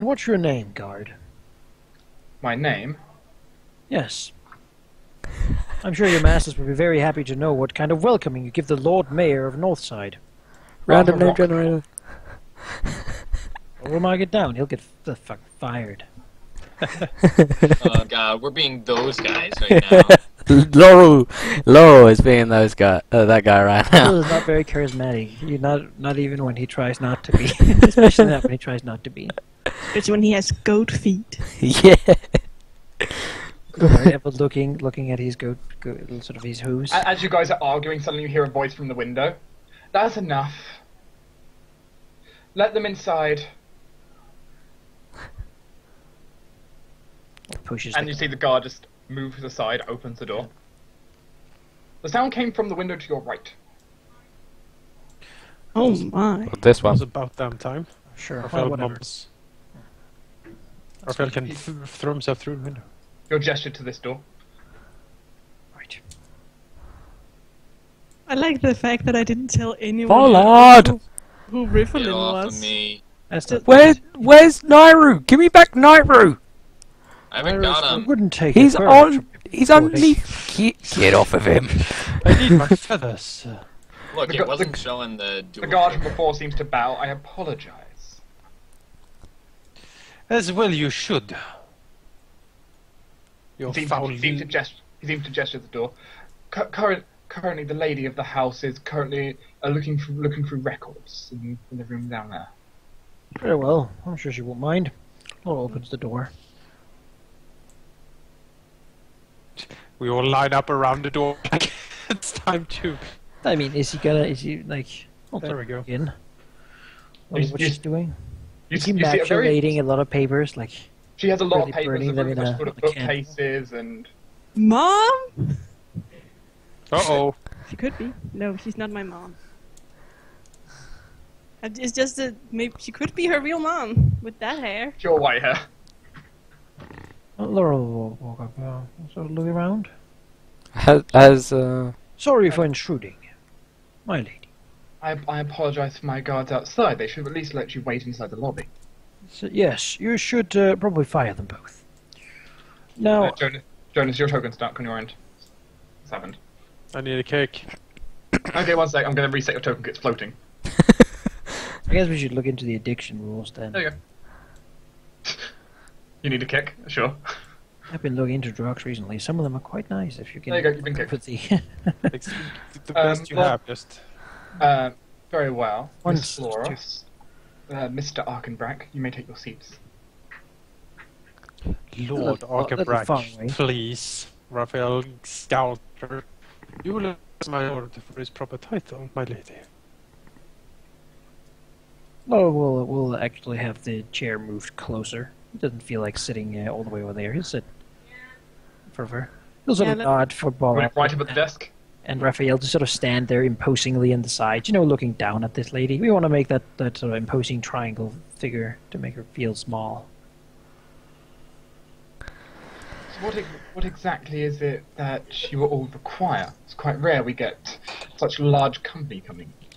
What's your name, guard? My name? Yes. I'm sure your masters would be very happy to know what kind of welcoming you give the Lord Mayor of Northside. Random name Rock. generator. We'll mark it down. He'll get the fuck fired. Oh god, we're being those guys right now. Laurel is being that guy right He now. is not very charismatic. Not even when he tries not to be. Especially not when he tries not to be. It's when he has goat feet. Yeah. Ever looking at his goat, sort of his hooves. As you guys are arguing, suddenly you hear a voice from the window. That's enough. Let them inside. Pushes. And you see the guard just moves aside, opens the door. The sound came from the window to your right. Oh my. Well, this It one. was about damn time. Sure. Raphael Whatever. mumbles. Raphael can throw himself through the window. You're gestured to this door. Right. I like the fact that I didn't tell anyone Pollard! who Get Rifflin off was. of me. That's the. Where's Nairu? Give me back Nairu! I haven't got I him. wouldn't take He's it. on. He's underneath. Get off of him. I need my feathers. Look, The it gu- wasn't the- showing the door. The guard from before seems to bow. I apologize. As well you should. You He foul... seems to gesture at the door. Currently, the lady of the house is currently looking through records in the room down there. Very well. I'm sure she won't mind. Laura opens the door. We all line up around the door like it's time to... I mean, is he like? Oh, There we go. In. What You- she's doing? You, Is he you see a very. maculating a lot of papers? Like, She has a lot really of papers. burning The them room in is a- full of on a candle? bookcases and. Mom? Uh-oh. She could be. No, she's not my mom. It's just that maybe she could be her real mom with that hair. Pure white hair. Laura will walk up, sort of look around. Sorry for intruding, my lady. I apologize for my guards outside. They should at least let you wait inside the lobby. So, yes, you should probably fire them both. Now, Jonas, your token's stuck on your end. What's happened? I need a cake. Okay, one sec. I'm going to reset your token. It's floating. I guess we should look into the addiction rules then. There you go. You need a kick? Sure. I've been looking into drugs recently. Some of them are quite nice if you can. There you go, you've been kicked. put the It's the best you well- have, just... Very well. One Miss Flora. Mr. Arkenbrack, you may take your seats. Lord little far away. Arkenbrack, please. Raphael Scouter. You will ask my lord for his proper title, my lady. Well, we'll actually have the chair moved closer. He doesn't feel like sitting all the way over there. He'll sit further. He'll sort of Yeah, nod football. Right up at the desk. And Raphael to sort of stand there imposingly in the side, looking down at this lady. We want to make that sort of imposing triangle figure to make her feel small. So what exactly is it that you all require? It's quite rare we get such large company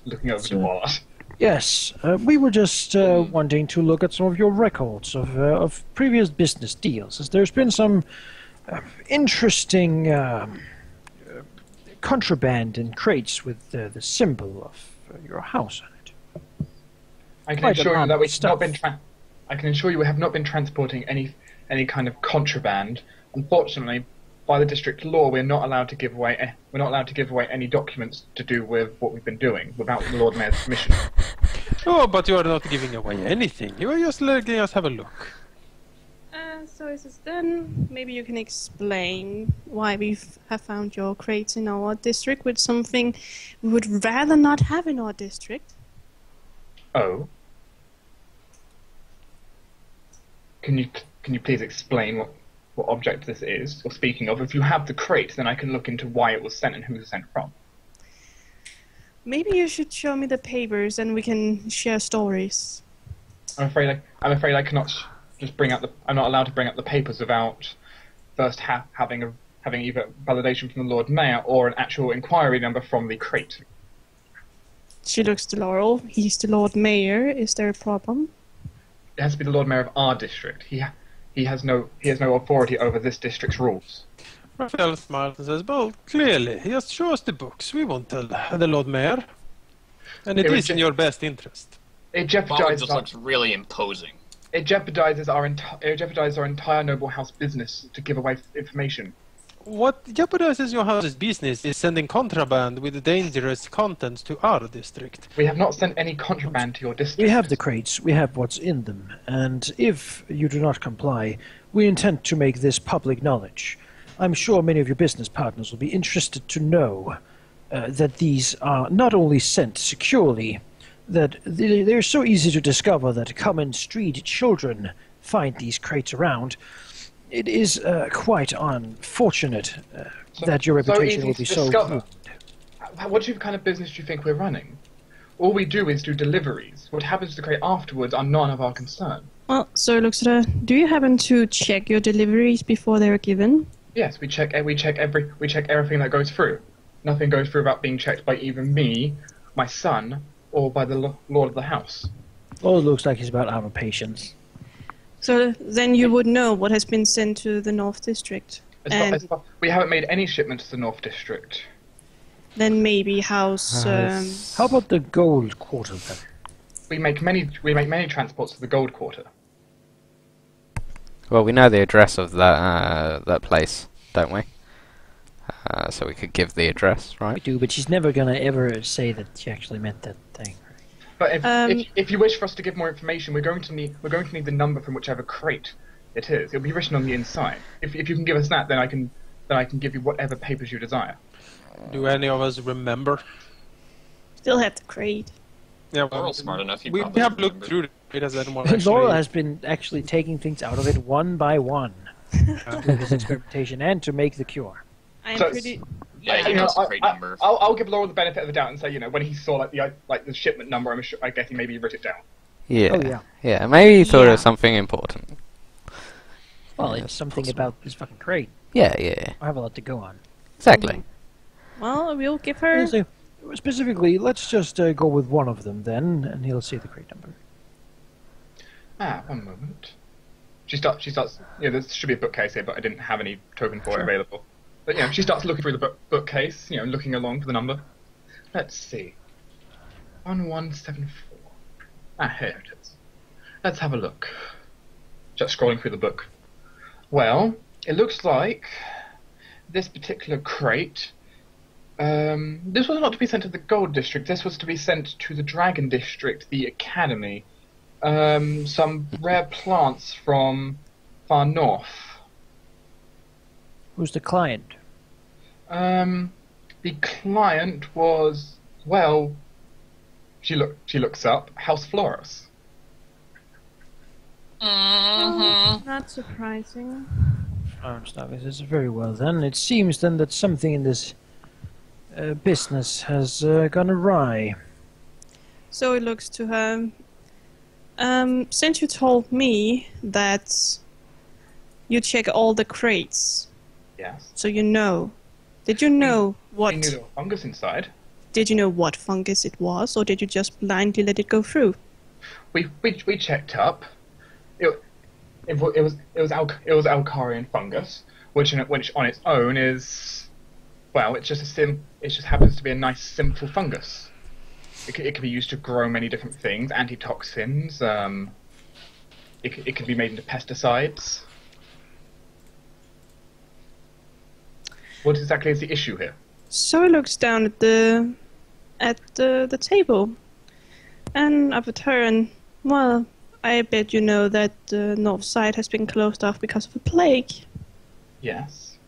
looking over to us. Yes, we were just wanting to look at some of your records of previous business deals, as there's been some interesting contraband in crates with the symbol of your house on it. I can Quite a assure you lot that of we've stuff. not been. I can assure you we have not been transporting any kind of contraband. Unfortunately, by the district law, we're not allowed to give away. We're not allowed to give away any documents to do with what we've been doing without the Lord Mayor's permission. Oh, but you are not giving away anything. You are just letting us have a look. So is this then? Maybe you can explain why we have found your crates in our district with something we would rather not have in our district. Oh. Can you please explain what object this is you're speaking of? If you have the crate, then I can look into why it was sent and who it was sent from. Maybe you should show me the papers and we can share stories. I'm afraid I cannot just bring up the. I'm not allowed to bring up the papers without first having either validation from the Lord Mayor or an actual inquiry number from the crate. She looks to Laurel. He's the Lord Mayor. Is there a problem? it has to be the Lord Mayor of our district. He has no authority over this district's rules. Raphael smiles and says, well, clearly, just show us the books. We won't tell the Lord Mayor. And it is in your best interest. It Ball jeopardizes just looks really imposing. it jeopardizes our entire noble house business to give away information. What jeopardizes your house's business is sending contraband with dangerous contents to our district. We have not sent any contraband to your district. We have the crates, we have what's in them, and if you do not comply, we intend to make this public knowledge. I'm sure many of your business partners will be interested to know that these are not only sent securely, that they're so easy to discover that common street children find these crates around. It is quite unfortunate that your reputation will be so good. What kind of business do you think we're running? All we do is do deliveries. What happens to the crate afterwards are none of our concern. Well, so Luxra, do you happen to check your deliveries before they're given? Yes, we check everything that goes through. Nothing goes through without being checked by either me, my son, or by the Lord of the house. Oh, it looks like he's about out of patience. So then you would know what has been sent to the North District. We haven't made any shipment to the North District. Then maybe how's... How about the gold quarter then? We make many transports to the Gold Quarter. Well, we know the address of that place, don't we? So we could give the address, We right? do, but she's never gonna ever say that she actually meant that thing. But if you wish for us to give more information, we're going to need the number from whichever crate it is. It'll be written on the inside. If you can give us that, then I can give you whatever papers you desire. Do any of us remember? Still have the crate. Yeah, Laurel's smart enough, he'd we probably have looked remember. through it. It has anyone Laurel actually... has been actually taking things out of it one by one to do his experimentation and to make the cure. I'm So- pretty... Yeah, he knows the crate number. I'll give Laurel the benefit of the doubt and say, when he saw the shipment number, I guess he maybe wrote it down. Yeah. Oh, yeah. Yeah, maybe he thought it Yeah. was something important. Well, Yeah, it's something possible. about this fucking crate. Yeah, yeah. I have a lot to go on. Exactly. Well, we'll give her... So, specifically, let's just go with one of them then, and he'll see the crate number. One moment. She starts. There should be a bookcase here, but I didn't have any token for it available. But she starts looking through the bookcase. Looking along for the number. Let's see. 1174. Here it is. Let's have a look. Just scrolling through the book. Well, it looks like this particular crate. This was not to be sent to the Gold District. This was to be sent to the Dragon District, the Academy. Some rare plants from far north. Who's the client? The client was, well, she looks up, House Florus. Not surprising. This is very well then. It seems then that something in this business has gone awry. So it looks to her... since you told me that you check all the crates, Yes. so you know. Did you know what? We knew there was fungus inside. Did you know what fungus it was, or did you just blindly let it go through? We checked up. It was Alcarian fungus, which on its own is, well, it just happens to be a nice simple fungus. It can be used to grow many different things, antitoxins. It can be made into pesticides. What exactly is the issue here? So he looks down at the table, and up at her, and well, I bet you know that the north side has been closed off because of a plague. Yes.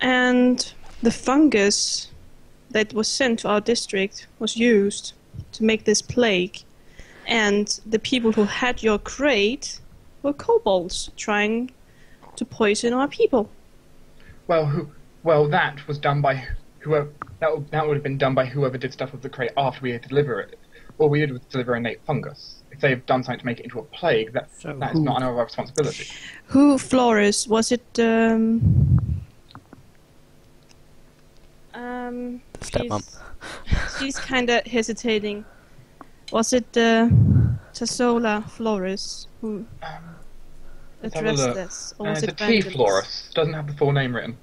And the fungus that was sent to our district was used to make this plague. And the people who had your crate were kobolds trying to poison our people. Well, that was done by whoever. That would have been done by whoever did stuff with the crate after we had delivered it. All we did was deliver a innate fungus. If they've done something to make it into a plague, that is not our responsibility. Who, Flores, was it? Stepmom. She's kind of hesitating. Was it Tassola Flores who Let's have a addressed look. this? Or was It's a it tea Vangelis? florist. Doesn't have the full name written.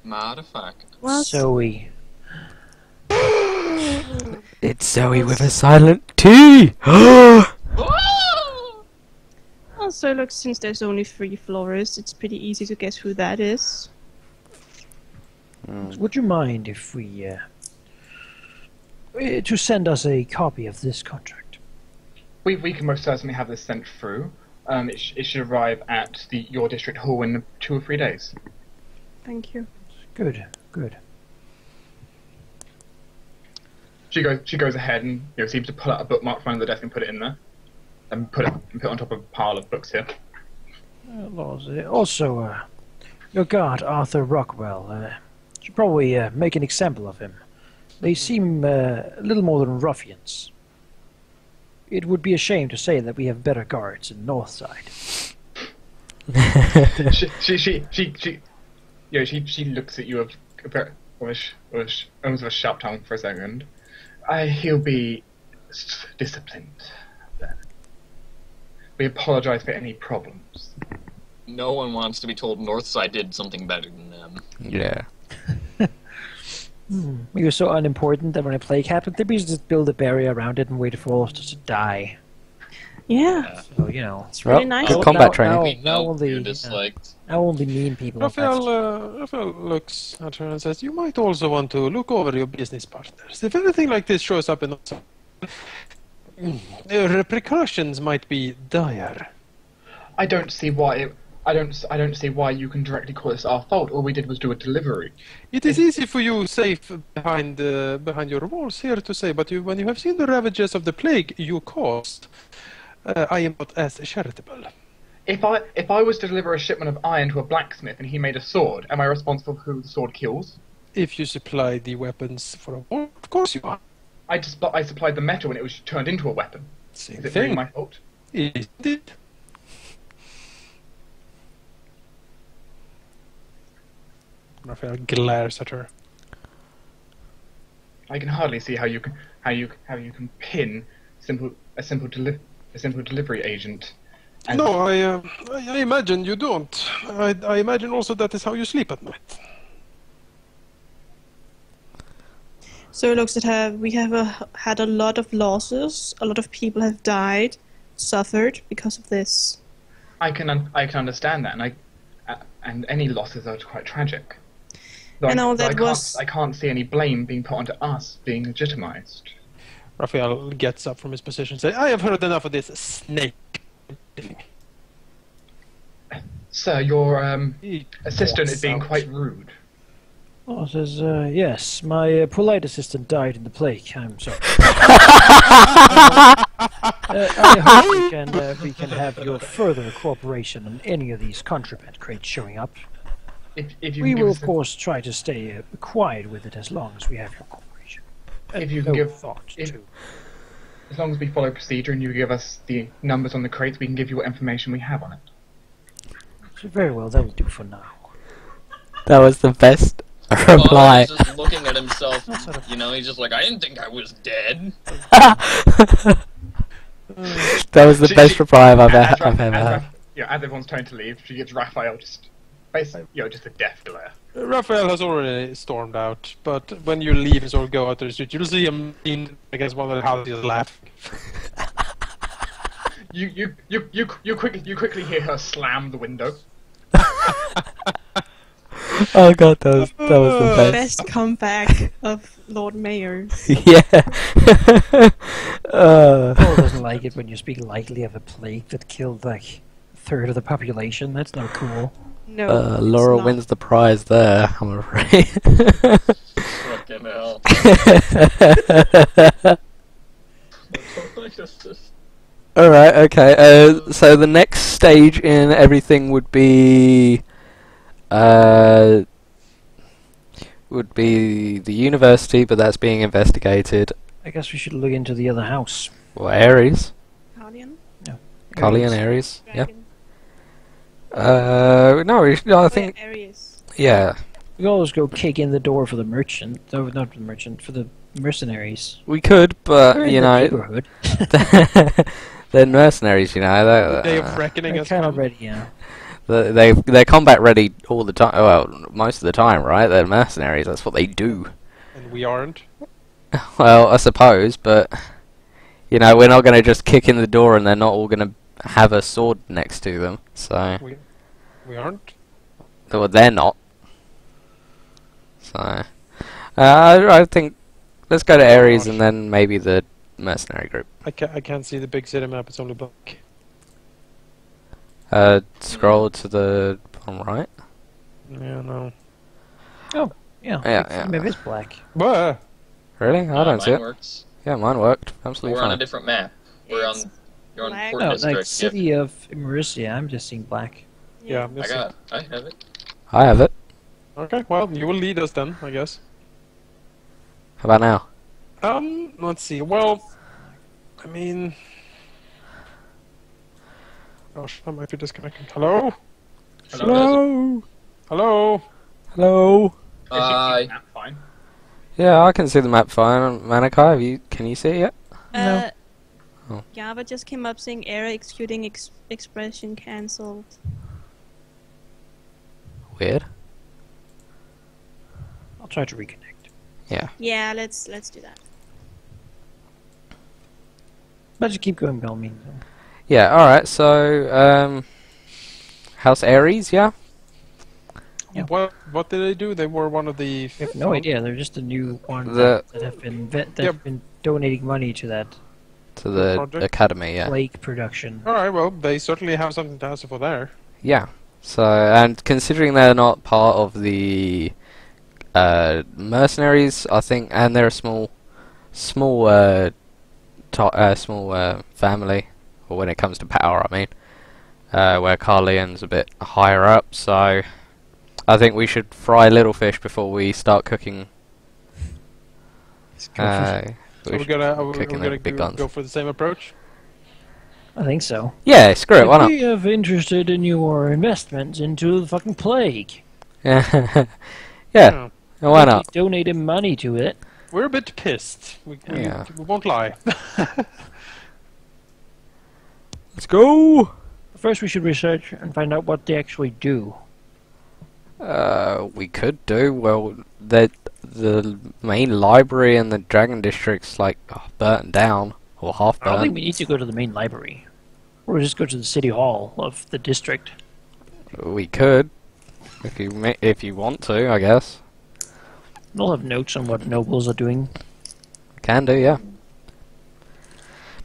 Motherfucker. Was Zoe. It's Zoe with a silent T! Also, look, since there's only 3 florists, it's pretty easy to guess who that is. Would you mind if we to send us a copy of this contract? We can most certainly have this sent through. It should arrive at your district hall in 2 or 3 days. Thank you. Good, good. She goes ahead and seems to pull out a bookmark from under the desk and put it in there, and put it on top of a pile of books here. Also, your guard, Arthur Rockwell, should probably make an example of him. They seem a little more than ruffians. It would be a shame to say that we have better guards in Northside. She looks at you with almost a sharp tongue for a second. He'll be disciplined. We apologize for any problems. No one wants to be told Northside did something better than them. Yeah. We were so unimportant that when a plague happened, they just build a barrier around it and wait for all of us to die. Yeah, So, you know. it's really Well, nice. good of combat you. training. We know only, you're disliked. Now only mean people. Raphael looks at her and says, "You might also want to look over your business partners. If anything like this shows up in the repercussions might be dire." I don't see why. I don't see why you can directly call this our fault. All we did was do a delivery. It is easy for you, safe behind your walls here, to say, but when you have seen the ravages of the plague you caused, I am not as charitable. If I was to deliver a shipment of iron to a blacksmith and he made a sword, am I responsible for who the sword kills? If you supply the weapons for a war, of course you are. I supplied the metal and it was turned into a weapon. Same Is it really thing. my fault? It did. Raphael glares at her. I can hardly see how you can pin a simple delivery agent. And No, I imagine you don't. I imagine also that is how you sleep at night. So it looks at we have had a lot of losses. A lot of people have died, suffered because of this. I can understand that, and any losses are quite tragic. Though And all though that I can't see any blame being put onto us being legitimized. Raphael gets up from his position and says, "I have heard enough of this snake." Sir, your He assistant walks is being out. quite rude. Oh, says, yes, my polite assistant died in the plague. I'm sorry. I hope we can have your further cooperation on any of these contraband crates showing up. If you We can give will, us of course, try to stay quiet with it as long as we have your cooperation. If you No can give thought if- to. as long as we follow procedure and you give us the numbers on the crates, we can give you what information we have on it. So very well, that will do for now. That was the best Well, reply. he's just looking at himself, he's just like, I didn't think I was dead. That was the She- best she- reply I've As ever heard. as everyone's turning to leave, she gives Raphael just a death glare. Raphael has already stormed out, but when you leave and sort of go out to the street, you'll see him lean against one of the houses laughing. You quickly hear her slam the window. Oh god, that was the best. Best comeback of Lord Mayor. Yeah. Paul doesn't like it when you speak lightly of a plague that killed like a third of the population. That's not cool. No, Laura it's not. wins the prize there, I'm afraid. Fucking hell. Alright, okay. So the next stage in everything would be the university, but that's being investigated. I guess we should look into the other house. Well, Ares. Guardian? Cully and Ares. Yeah. Dragon? No, I think Aries. yeah. We always go kick in the door for the merchant. No, not the merchant. For the mercenaries. We could, They're but in you the know, neighborhood. they're mercenaries. You know, Day of reckoning They're has kind of come. ready, yeah. they're combat ready all the time. Well, most of the time, right? They're mercenaries. That's what they do. And we aren't. Well, I suppose, but you know, we're not going to just kick in the door and they're not all going to have a sword next to them. So, We aren't. well, they're not. So, I think let's go to Ares and then maybe the mercenary group. I can't see the big city map. It's only black. Scroll to the bottom right. Yeah, no. Oh, yeah. Yeah. Maybe it's black. What? Really? I don't see mine it. works. Yeah, mine worked. Absolutely We're on a fine. different map. We're on. It's You're on black. Port No, District. like City of Immersia, I'm just seeing black. Yeah, I have it. I have it. Okay, well, you will lead us then, I guess. How about now? Let's see. Well, I mean... Gosh, I might be disconnecting. Hello? Hello. Hello? Hello. Is that fine? Yeah, I can see the map fine. Manaki, can you see it yet? No. Oh. Java just came up saying error executing expression cancelled. Weird. I'll try to reconnect. Yeah. Yeah, let's do that. But just keep going, by all means. Yeah. All right. So, House Ares, yeah. Yeah. What did they do? They were one of the... I have no idea. They're just a new one The- that have been donating money to that To the project? academy, yeah. plague production. Alright, well, they certainly have something to answer for there. Yeah. So, and considering they're not part of the mercenaries, I think, and they're a small family, or when it comes to power, I mean, where Carleon's a bit higher up. So, I think we should fry little fish before we start cooking. So We we're should gonna, cooking we're the gonna big go, guns. go for the same approach? I think so. Yeah, screw it. Why If not? we have interested in your investments into the fucking plague. Yeah. Yeah. Why If we not? donated money to it. We're a bit pissed. We won't lie. Let's go. First, we should research and find out what they actually do. We could do well. The main library and the Dragon District's like burnt down or half I don't think burnt. we need to go to the main library. Or just go to the city hall of the district. We could, if you want to, I guess. We'll have notes on what nobles are doing. Can do, yeah.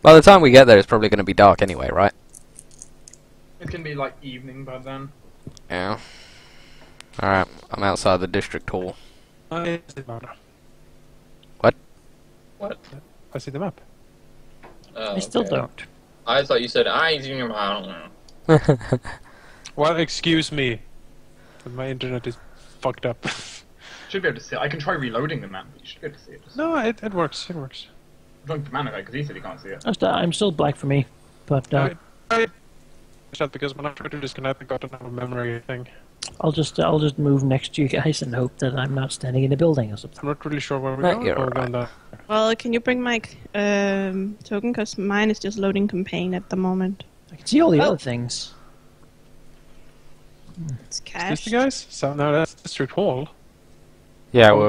By the time we get there, it's probably going to be dark anyway, right? It's gonna be like evening by then. Yeah. All right, I'm outside the district hall. I see the map. What? I see the map. Oh, I still okay. don't. I thought you said I don't know. Well, excuse me. But my internet is fucked up. Should be able to see it. I can try reloading the map, but you should be able to see it. Just No, it works. It works. talking to Manaki because he said he can't see it. I'm still black for me. But I shut because when I tried to disconnect, I got another memory thing. I'll just move next to you guys and hope that I'm not standing in a building or something. I'm not really sure where we're Right, going. you're but we're right. going there. Well, can you bring my token? Because mine is just loading campaign at the moment. I can see all the other things. It's Is cash. this the guys? So now that's District Hall. Yeah, we're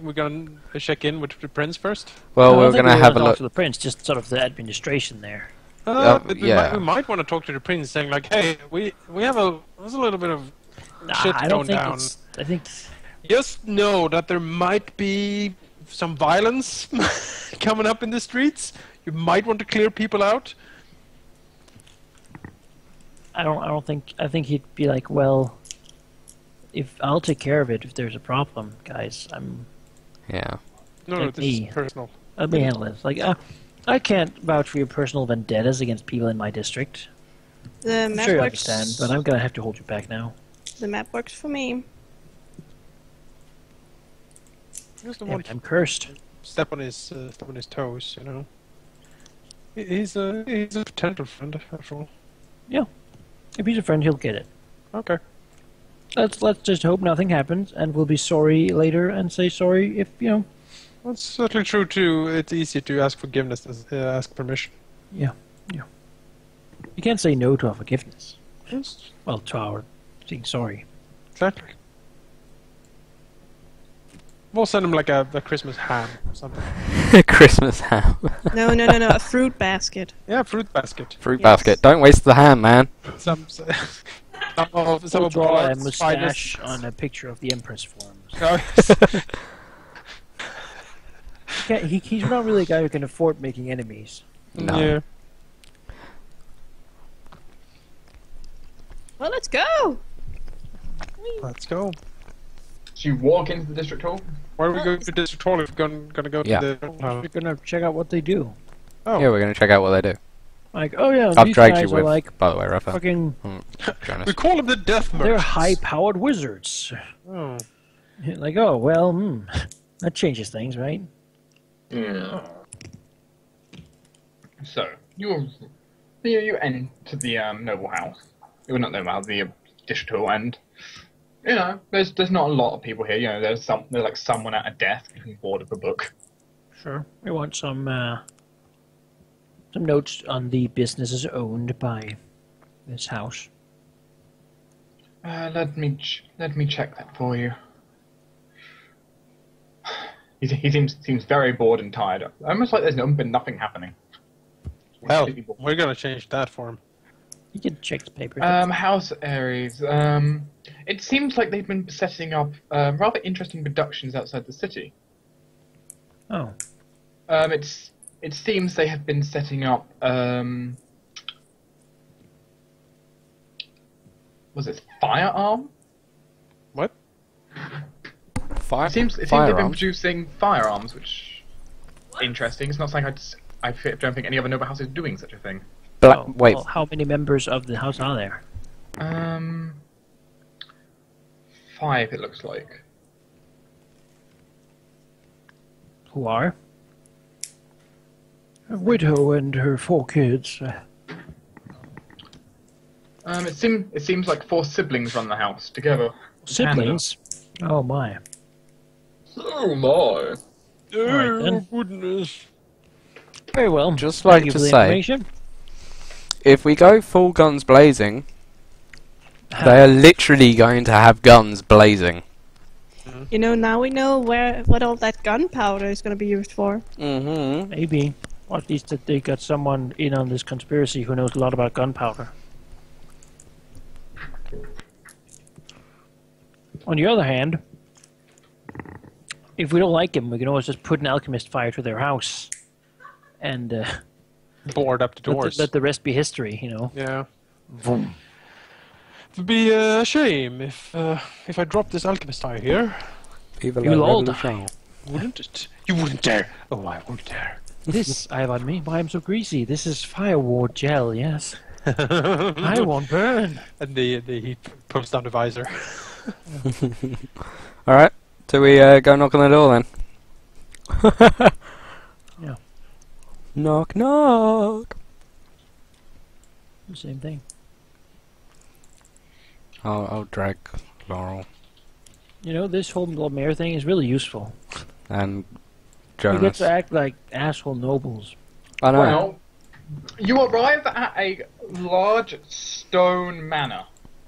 we're gonna check in with the prince first. well, No, I we're think going to we have a wanna talk look. to the prince, just sort of the administration there. But yeah. we might want to talk to the prince, saying like, "Hey, there's a little bit of shit I don't going think down. it's. I think Just know that there might be some violence coming up in the streets. You might want to clear people out." I don't think. I think he'd be like, well, if I'll take care of it if there's a problem, guys. Yeah. No, Like this me. is personal. Let me handle it. Like, I can't vouch for your personal vendettas against people in my district. The I'm map sure you works. understand, but I'm gonna have to hold you back now. The map works for me. Just don't Damn want it, I'm cursed. to step on his toes, you know. He's a potential friend, after all. If he's a friend, he'll get it. Okay. Let's just hope nothing happens, and we'll be sorry later and say sorry if That's certainly true too. It's easy to ask forgiveness than ask permission. Yeah. You can't say no to our forgiveness. Yes, Well, to our saying sorry. exactly. We'll send him like a Christmas ham or something. Christmas ham. No, a fruit basket. Yeah, fruit basket. Fruit Yes. basket. Don't waste the ham, man. Some of We'll draw a Ballard's mustache finest. on a picture of the Empress forms. No, He's not really a guy who can afford making enemies. No. Yeah. Well, let's go. Let's go. So you walk into the district hall. Where are we going to district hall if we're gonna go Yeah. to the We're gonna check out what they do. Oh, Yeah, we're gonna check out what they do. Like, oh yeah, I've these dragged guys you are with, like by the way, Rafa. fucking. Jonas. we call them the death merchants. They're high-powered wizards. Oh. Like, oh well, that changes things, right? Yeah. So you enter the noble house. Well, not noble house, the district hall, and you know there's not a lot of people here. You know, there's like someone at a desk looking bored of a book. Sure. We want some notes on the businesses owned by this house. Let me check that for you. He seems very bored and tired. Almost like there's been nothing happening. Well, Completely bored. we're gonna change that for him. You can check the paper. House Ares. It seems like they've been setting up rather interesting productions outside the city. Oh. It seems they have been setting up. Was it firearm? What? Fire. It seems they've been firearms. producing firearms, which interesting. It's not something I don't think any other noble house is doing such a thing. Wait. Well, how many members of the house are there? 5 it looks like. Who are? A widow and her 4 kids. It seems like 4 siblings run the house together. Siblings? Oh my. Oh my. Alright then. Goodness. Very well. Just Thank like you to for the say, information. if we go full guns blazing, they are literally going to have guns blazing. You know, now we know what all that gunpowder is going to be used for. Mm-hmm. Maybe. Or at least that they got someone in on this conspiracy who knows a lot about gunpowder. On the other hand, if we don't like him, we can always just put an alchemist fire to their house. And Board up the doors. let the rest be history, you know. Yeah. It'd be a shame if I dropped this alchemist fire here. You'll all die. Wouldn't it? You wouldn't dare. Oh, I wouldn't dare. This, I have on me, why I'm so greasy. This is fireward gel, yes. I won't burn. And he pulls down the visor. Alright, do we go knock on the door then? Yeah. Knock, knock. The same thing. I'll drag Laurel You know, this whole mayor thing is really useful. and We get Jonas. to act like asshole nobles. I know. Well, you arrive at a large stone manor.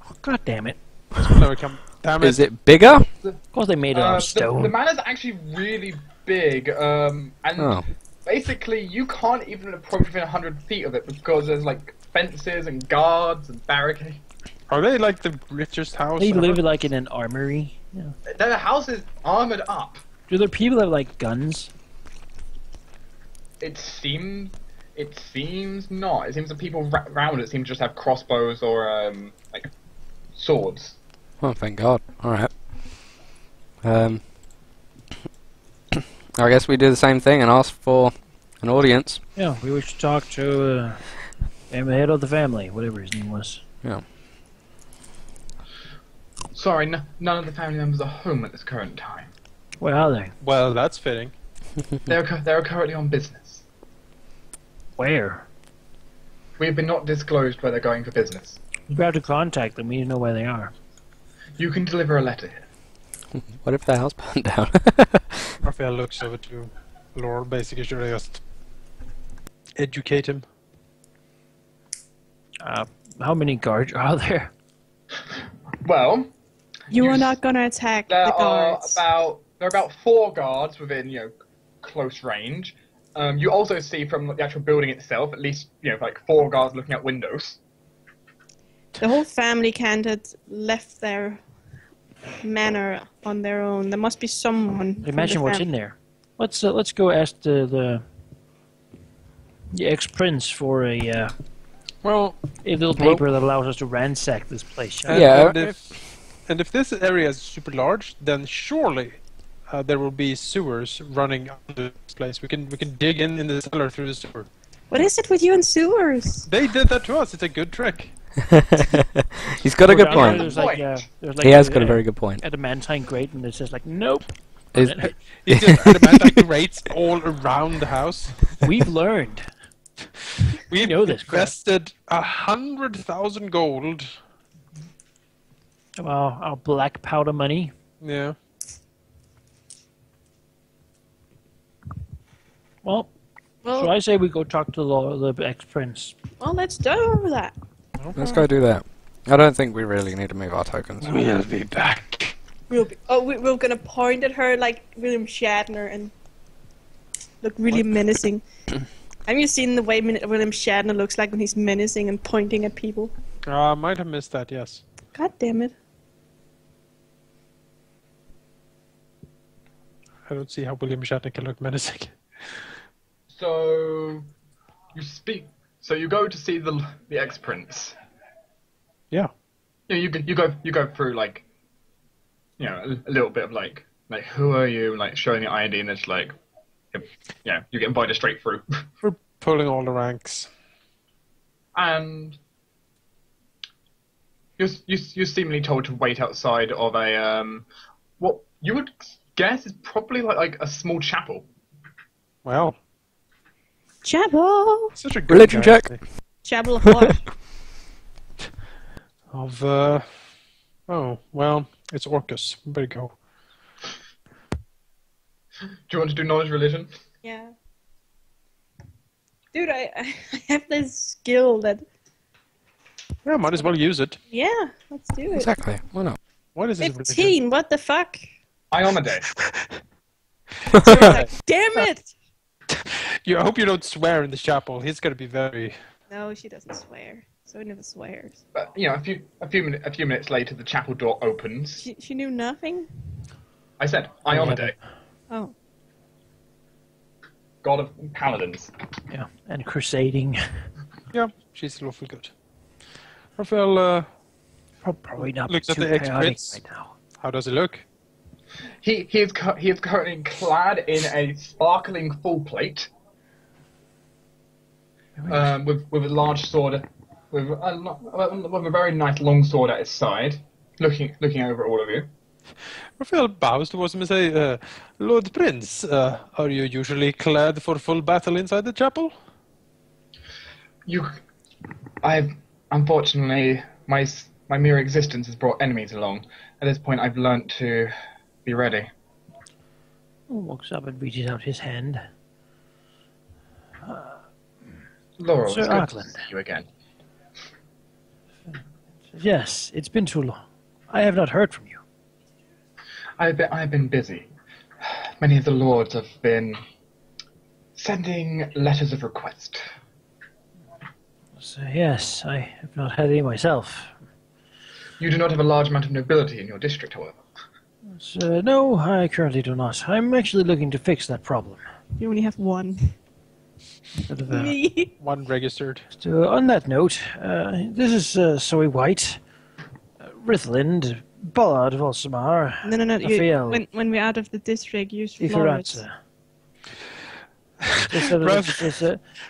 Oh, God damn it. This will never come. Damn it. Is it bigger? Of course they made it out of stone. The manor's actually really big, and Oh. basically you can't even approach within 100 feet of it because there's like fences and guards and barricades. Are they like the richest house They ever? live like in an armory. Yeah. The house is armored up. Do there people have like guns? It seems not. It seems that people around it seem to just have crossbows or like swords. Oh, thank God. Alright. I guess we do the same thing and ask for an audience. Yeah, we wish to talk to the head of the family, whatever his name was. Yeah. Sorry, none of the family members are home at this current time. Where are they? Well, that's fitting. They're currently on business. Where? We have been not disclosed where they're going for business. We have to contact them. We need to know where they are. You can deliver a letter here. What if their house burned down? Raphael looks over to Lord. Basically, should I just educate him? How many guards are there? Well, You You are s- not gonna attack there the are guards. about 4 guards within close range. You also see from the actual building itself at least like 4 guards looking out windows. The whole family can't have left their manor on their own. There must be someone. from Imagine the what's in there. Let's go ask the ex-prince for a little paper that allows us to ransack this place. shall we? Yeah. And if this area is super large, then surely there will be sewers running under this place. We can dig in the cellar through the sewer. What is it with you and sewers? They did that to us. It's a good trick. He's got a good Down there, point. There's like, there's like He has got a very good point. adamantine grate, and it says like, nope. Is- It's just adamantine grates all around the house. We've learned. We know this crap. invested 100,000 gold. Well, our black powder money. Yeah. Well, Well, so I say we go talk to the ex-prince. well, let's do that. Let's go do that. I don't think we really need to move our tokens. We'll be back. We're gonna point at her like William Shatner and look really menacing. Have you seen the way William Shatner looks like when he's menacing and pointing at people? I might have missed that, yes. God damn it. I don't see how William Shatner can look menacing. So you go to see the ex-prince. Yeah. You go through like a little bit of like who are you, like showing your ID, and it's like you get invited straight through. We're pulling all the ranks. And you're seemingly told to wait outside of a what you would guess is probably like a small chapel. Well, Chapel! such a good Religion guy, check. Chapel of what? Of oh well, it's Orcus. Better go. Do you want to do knowledge religion? Yeah. Dude, I have this skill that... Yeah, might as well use it. Yeah, let's do it. Exactly. Why not? What is this religion? 15, what the fuck? Iomade. Like, damn it! I hope you don't swear in the chapel. He's gonna be very. No, she doesn't swear. So never swears. But a few minutes later, the chapel door opens. She knew nothing? I said Iomade, Oh. god of paladins. Yeah, and crusading. Yeah, she's lawful good. Raphael, Probably not Looks at too the chaotic ex-prince. right now. how does it look? He is currently clad in a sparkling full plate, with a large sword, with a very nice long sword at his side, looking over at all of you. Raphael bows towards him and say, Lord Prince, are you usually clad for full battle inside the chapel? Unfortunately, my mere existence has brought enemies along. At this point, I've learnt to be ready. Walks up and reaches out his hand. Laurel, Sir it's good to Auckland. see you again. Yes, it's been too long. I have not heard from you. I've been busy. Many of the lords have been sending letters of request. So, yes, I have not had any myself. You do not have a large amount of nobility in your district, however. So, no, I currently do not. I'm actually looking to fix that problem. You only have one. Sort of, Me. One registered. so, on that note, this is Soy White, Rithland, Ballard of Olsamar, No. Raphael, When we're out of the district, use Florence. Iferatza.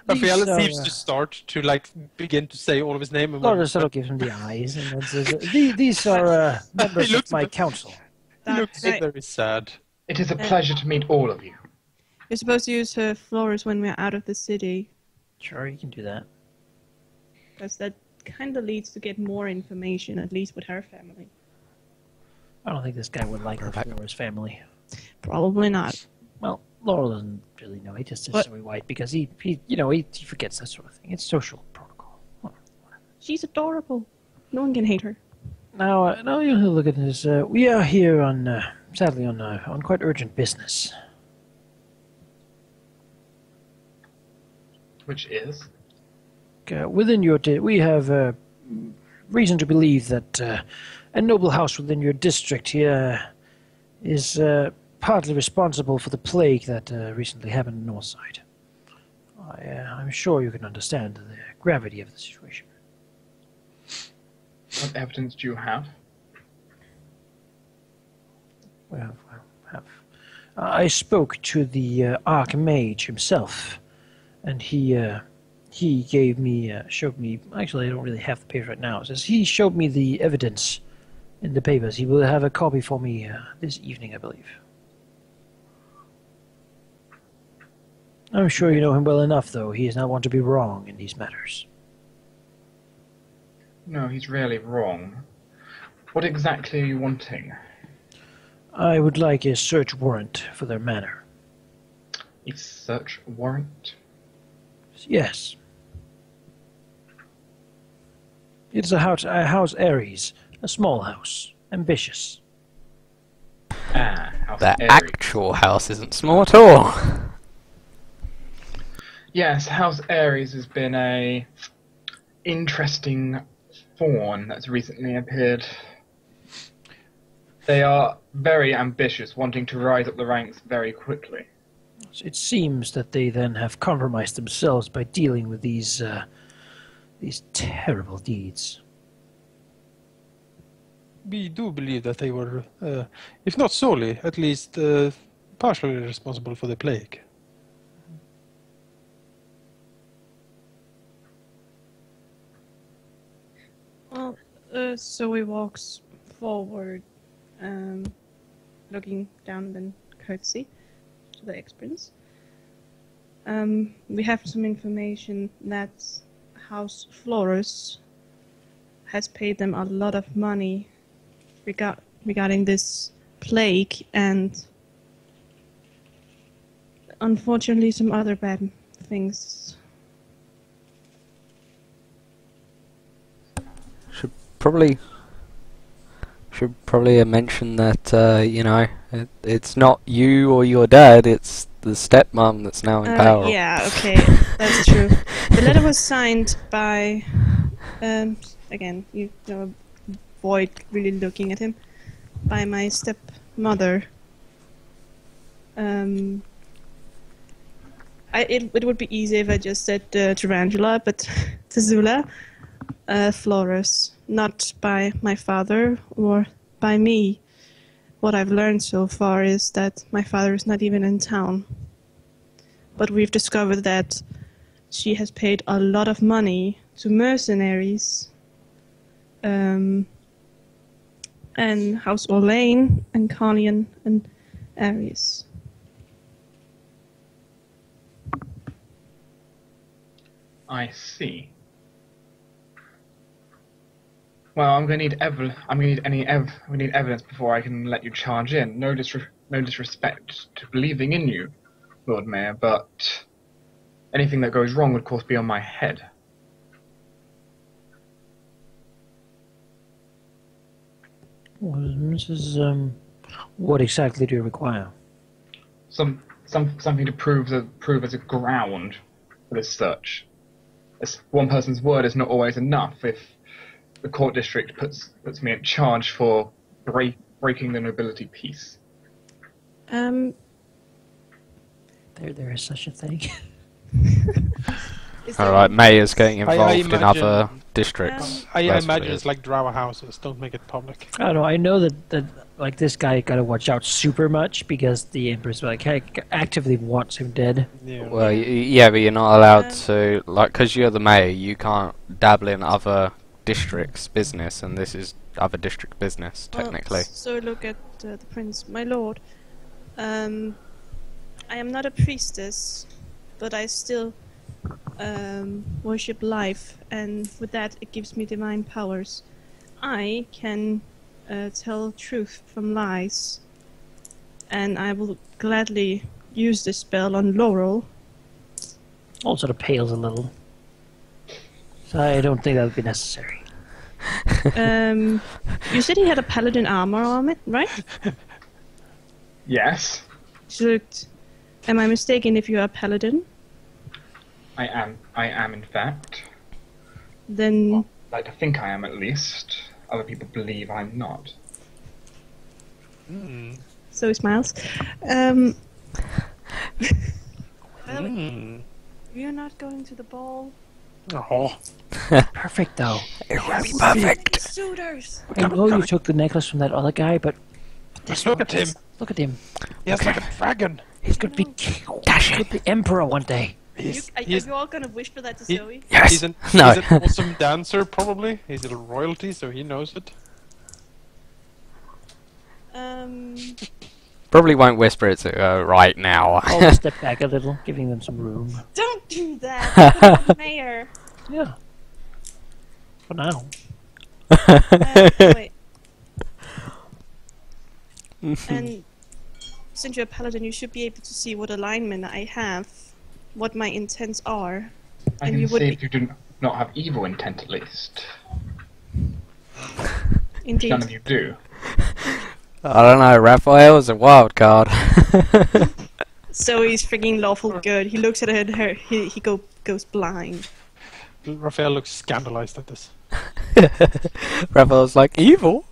Raphael seems to start to begin to say all of his name. And Florence sort of gives him the eyes, and then says, "These are members He looks of my a bit- council." he looks Right. very sad. It is a pleasure to meet all of you. You're supposed to use her Florence when we're out of the city, Sure, you can do that. because that kind of leads to get more information, at least with her family. I don't think this guy would like the Perfect. Flores family. Probably not. Well, Laurel doesn't really know. He just says What? Zoe White because he forgets that sort of thing. It's social protocol. Oh. She's adorable. No one can hate her. Now you look at this. We are here on, sadly, on quite urgent business. Which is? Within your, we have reason to believe that a noble house within your district here is partly responsible for the plague that recently happened in Northside. I'm sure you can understand the gravity of the situation. What evidence do you have? Well, I spoke to the Archmage himself, and he showed me. Actually, I don't really have the papers right now. It says he showed me the evidence in the papers. He will have a copy for me this evening, I believe. I'm sure you know him well enough, though. He is not one to be wrong in these matters. No, he's rarely wrong. What exactly are you wanting? I would like a search warrant for their manor. A search warrant? Yes. It is a house Ares, a small house, ambitious. House The Ares. actual house isn't small at all. Yes, House Ares has been a interesting fawn that's recently appeared. They are very ambitious, wanting to rise up the ranks very quickly. It seems that they then have compromised themselves by dealing with these terrible deeds. We do believe that they were, if not solely, at least partially responsible for the plague. Well, Zoe walks forward, looking down and then curtsy to the ex-prince. We have some information that House Flores has paid them a lot of money regarding this plague and unfortunately some other bad things. Should probably mention that it's not you or your dad, it's the stepmom that's now in power. Yeah, okay, that's true. The letter was signed by, again, you know, Void really looking at him, by my stepmother. It would be easy if I just said Tarantula, but Tazula. Flores, not by my father or by me. What I've learned so far is that my father is not even in town. But we've discovered that she has paid a lot of money to mercenaries, and House Orlane and Carlian and Ares. I see. Well, I'm going to need evidence before I can let you charge in. No disrespect to believing in you, Lord Mayor, but anything that goes wrong would, of course, be on my head. Well, Mrs. What exactly do you require? Something to prove as a ground for this search. As one person's word is not always enough. If the court district puts me in charge for breaking the nobility peace. There is such a thing. Alright, Mayor's getting I involved in imagine- other districts. I That's what imagine it it's is. like Drow houses. Don't make it public. I don't know. I know that like this guy gotta watch out super much because the Empress actively wants him dead. Yeah. Well, yeah, but you're not allowed to, like, because you're the mayor, you can't dabble in other districts' business, and this is other district business, technically. So look at the prince, my lord. I am not a priestess, but I still worship life, and with that it gives me divine powers. I can tell truth from lies, and I will gladly use this spell on Laurel. All sort of pales a little. So I don't think that would be necessary. You said he had a paladin armor on it, right? Yes, Am I mistaken if you are a paladin? I am in fact. Then I'd like to think I am at least. Other people believe I'm not. so he smiles. You're not going to the ball. Oh, Perfect, though. It will be perfect. Suitors. I know you took the necklace from that other guy, but this look one at him. Look at him. He has like a dragon. He's going to be the emperor one day. Are He's, you all gonna wish for that to he- Zoe? Yes. he's No. an awesome dancer, probably. He's a royalty, so he knows it. Probably won't whisper it to her right now. I'll step back a little, giving them some room. Don't do that, Mayor. Yeah. For now. Wait. And since you're a paladin, you should be able to see what alignment I have, what my intents are. I And can you would see be- if you do not have evil intent at least. Indeed. None of you do. I don't know, Raphael is a wild card. So he's freaking lawful good. He looks at her and he goes blind. Raphael looks scandalized at this. Raphael's like, evil?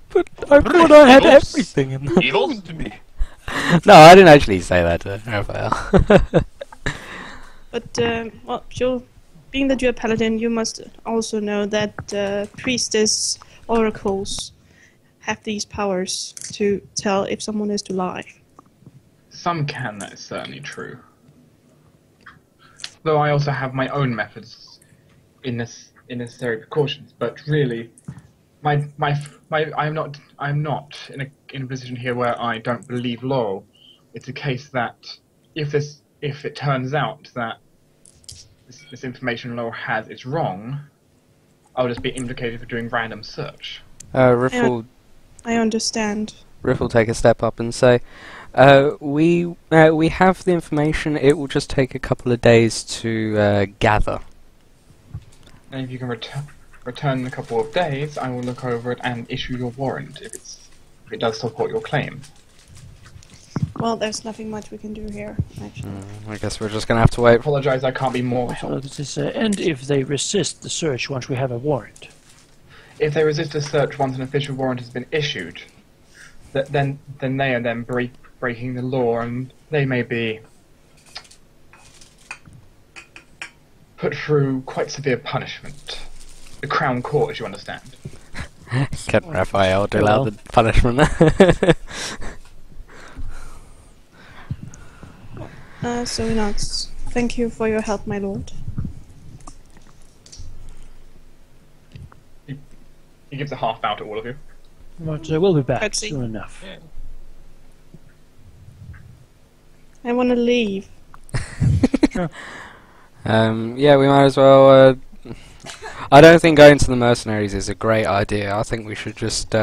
But I thought I had everything in the... Evil? To me. No, I didn't actually say that to Raphael. But, well, sure. Being that you're a paladin, you must also know that priestess oracles have these powers to tell if someone is to lie. Some can, that is certainly true. Though I also have my own methods in necessary precautions, but really, I'm not in a position here where I don't believe Laurel. It's a case that if it turns out that this information Laurel has is wrong, I'll just be implicated for doing random search. Riff I understand. will take a step up and say, we have the information, it will just take a couple of days to gather. And if you can return in a couple of days, I will look over it and issue your warrant if it does support your claim. Well, there's nothing much we can do here, actually. I guess we're just gonna have to wait. Apologize, I can't be more So help. this is, and if they resist the search once we have a warrant. If they resist a search once an official warrant has been issued, then they are then breaking the law, and they may be put through quite severe punishment. The Crown Court, as you understand. Can Raphael do well. out the punishment? So nods. Thank you for your help, my lord. He gives a half bow to all of you. But we'll be back Curtsy. soon enough. Yeah. I want to leave. Yeah, we might as well. I don't think going to the mercenaries is a great idea. I think we should just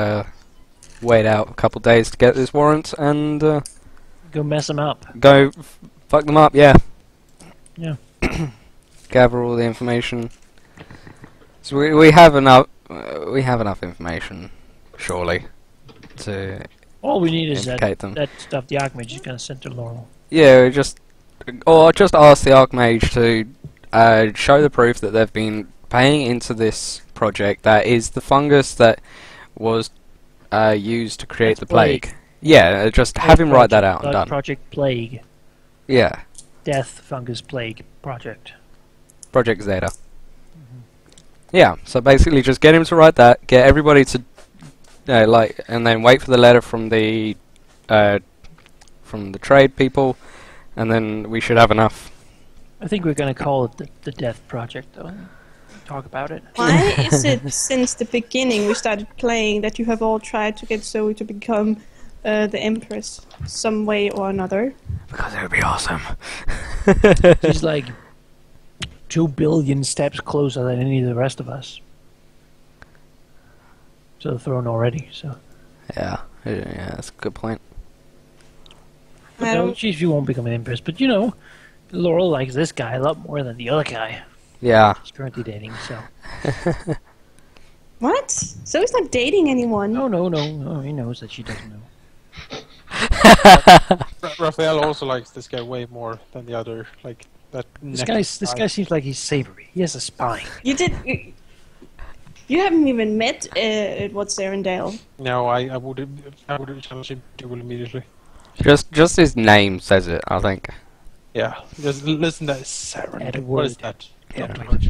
wait out a couple days to get this warrant and Go mess them up. go fuck them up. Yeah. Yeah. Gather all the information. So we have enough. We have enough information, surely, to All we need is indicate them. that stuff the Archmage is going to send to Laurel. Yeah, just ask the Archmage to show the proof that they've been paying into this project. That is the fungus that was used to create That's the plague. plague. Yeah, just have him write that out and done. Project Plague. Yeah, Death Fungus Plague Project. Project Zeta. Yeah, so basically just get him to write that, get everybody to and then wait for the letter from the trade people, and then we should have enough. I think we're going to call it the Death Project, though. Talk about it. Why is it since the beginning we started playing that you have all tried to get Zoe to become the Empress some way or another? Because it would be awesome. She's like 2 billion steps closer than any of the rest of us. To the throne already, so. Yeah, that's a good point. I No, don't. she won't become an empress, but you know, Laurel likes this guy a lot more than the other guy Yeah. she's currently dating, so. What? Zoe's not dating anyone. No, he knows that she doesn't know. Raphael also likes this guy way more than the other. Like that. This guy seems like he's savory. He has a spine. You did. You haven't even met what's Arendelle. No, I would challenge him duel immediately. Just his name says it, I think. Yeah, just listen to Saren. Add a What is word. that? Yeah. Not too much.